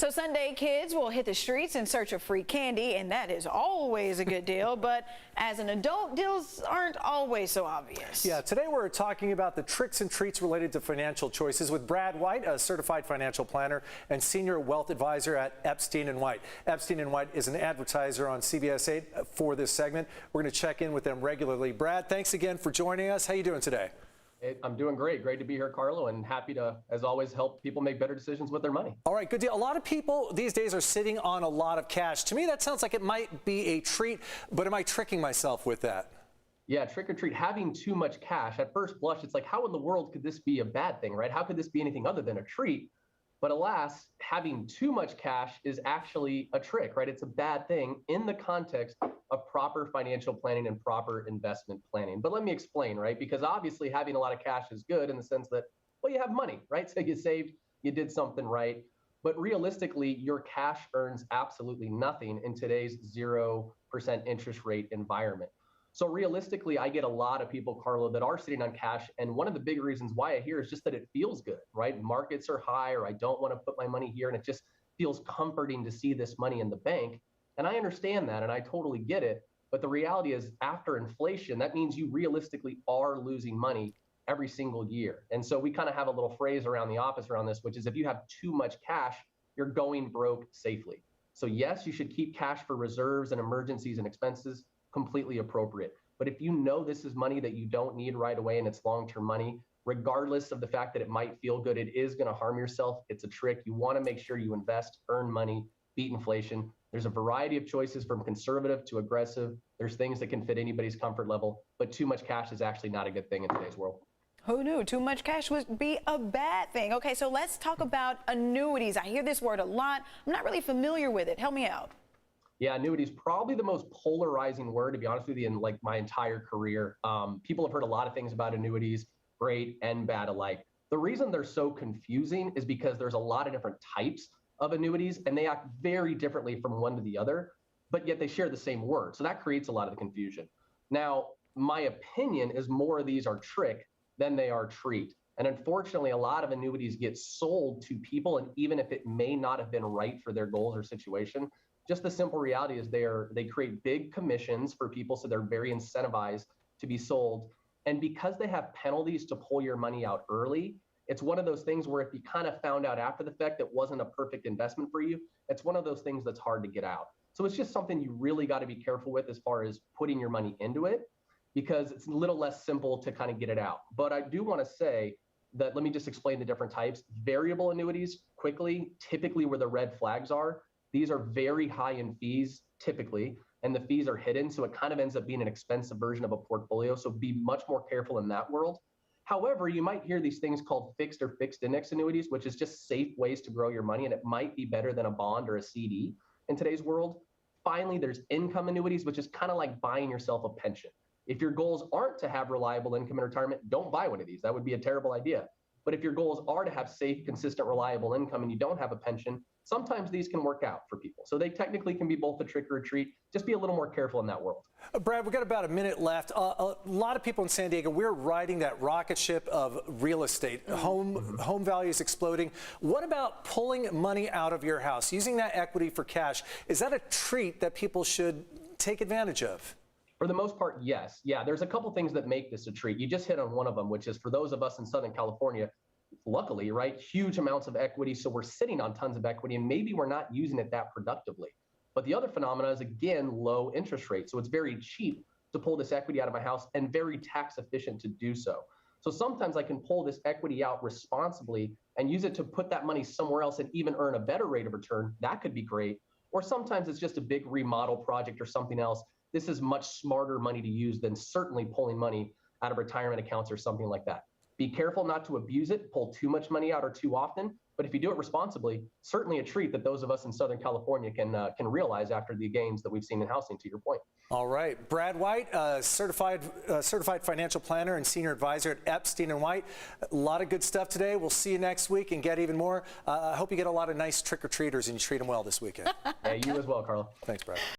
So Sunday kids will hit the streets in search of free candy, and that is always a good deal. But as an adult, deals aren't always so obvious. Yeah, today we're talking about the tricks and treats related to financial choices with Brad White, a certified financial planner and senior wealth advisor at Epstein White. Epstein White is an advertiser on CBS 8 for this segment. We're going to check in with them regularly. Brad, thanks again for joining us. How are you doing today? I'm doing great. Great to be here, Carlo, and happy to, as always, help people make better decisions with their money. All right, good deal. A lot of people these days are sitting on a lot of cash. To me, that sounds like it might be a treat, but am I tricking myself with that? Yeah, trick or treat. Having too much cash, at first blush, it's like, how in the world could this be a bad thing, right? How could this be anything other than a treat? But alas, having too much cash is actually a trick, right? It's a bad thing in the context of proper financial planning and proper investment planning. But let me explain, right? Because obviously having a lot of cash is good in the sense that, well, you have money, right? So you saved, you did something right. But realistically, your cash earns absolutely nothing in today's 0% interest rate environment. So realistically, I get a lot of people, Carlo, that are sitting on cash. And one of the big reasons why I hear is just that it feels good, right? Markets are high, or I don't want to put my money here. And it just feels comforting to see this money in the bank. And I understand that, and I totally get it. But the reality is, after inflation, that means you realistically are losing money every single year. And so we kind of have a little phrase around the office around this, which is if you have too much cash, you're going broke safely. So yes, you should keep cash for reserves and emergencies and expenses, completely appropriate. But if you know this is money that you don't need right away and it's long-term money, regardless of the fact that it might feel good, it is going to harm yourself. It's a trick. You want to make sure you invest, earn money, beat inflation. There's a variety of choices from conservative to aggressive. There's things that can fit anybody's comfort level, but too much cash is actually not a good thing in today's world. Who knew too much cash would be a bad thing? Okay, so let's talk about annuities. I hear this word a lot. I'm not really familiar with it. Help me out. Yeah, annuities, probably the most polarizing word, to be honest with you, in like my entire career. People have heard a lot of things about annuities, great and bad alike. The reason they're so confusing is because there's a lot of different types of annuities, and they act very differently from one to the other, but yet they share the same word. So that creates a lot of the confusion. Now, my opinion is more of these are trick than they are treat. And unfortunately, a lot of annuities get sold to people, and even if it may not have been right for their goals or situation, just the simple reality is they create big commissions for people, so they're very incentivized to be sold. And because they have penalties to pull your money out early, it's one of those things where if you kind of found out after the fact that wasn't a perfect investment for you, it's one of those things that's hard to get out. So it's just something you really got to be careful with as far as putting your money into it, because it's a little less simple to kind of get it out. But I do want to say that, let me just explain the different types. Variable annuities, quickly, typically where the red flags are, these are very high in fees, typically, and the fees are hidden, so it kind of ends up being an expensive version of a portfolio, so be much more careful in that world. However, you might hear these things called fixed or fixed index annuities, which is just safe ways to grow your money, and it might be better than a bond or a CD in today's world. Finally, there's income annuities, which is kind of like buying yourself a pension. If your goals aren't to have reliable income in retirement, don't buy one of these. That would be a terrible idea. But if your goals are to have safe, consistent, reliable income and you don't have a pension, sometimes these can work out for people. So they technically can be both a trick or a treat. Just be a little more careful in that world. Brad, we've got about a minute left. A lot of people in San Diego, we're riding that rocket ship of real estate. Home values exploding. What about pulling money out of your house, using that equity for cash? Is that a treat that people should take advantage of? For the most part, yes. Yeah, there's a couple things that make this a treat. You just hit on one of them, which is for those of us in Southern California, luckily, right, huge amounts of equity. So we're sitting on tons of equity, and maybe we're not using it that productively. But the other phenomena is, again, low interest rates. So it's very cheap to pull this equity out of my house and very tax efficient to do so. So sometimes I can pull this equity out responsibly and use it to put that money somewhere else and even earn a better rate of return. That could be great. Or sometimes it's just a big remodel project or something else. This is much smarter money to use than certainly pulling money out of retirement accounts or something like that. Be careful not to abuse it, pull too much money out or too often. But if you do it responsibly, certainly a treat that those of us in Southern California can realize after the gains that we've seen in housing, to your point. All right. Brad White, certified financial planner and senior advisor at Epstein White. A lot of good stuff today. We'll see you next week and get even more. I hope you get a lot of nice trick-or-treaters and you treat them well this weekend. Yeah, you as well, Carlo. Thanks, Brad.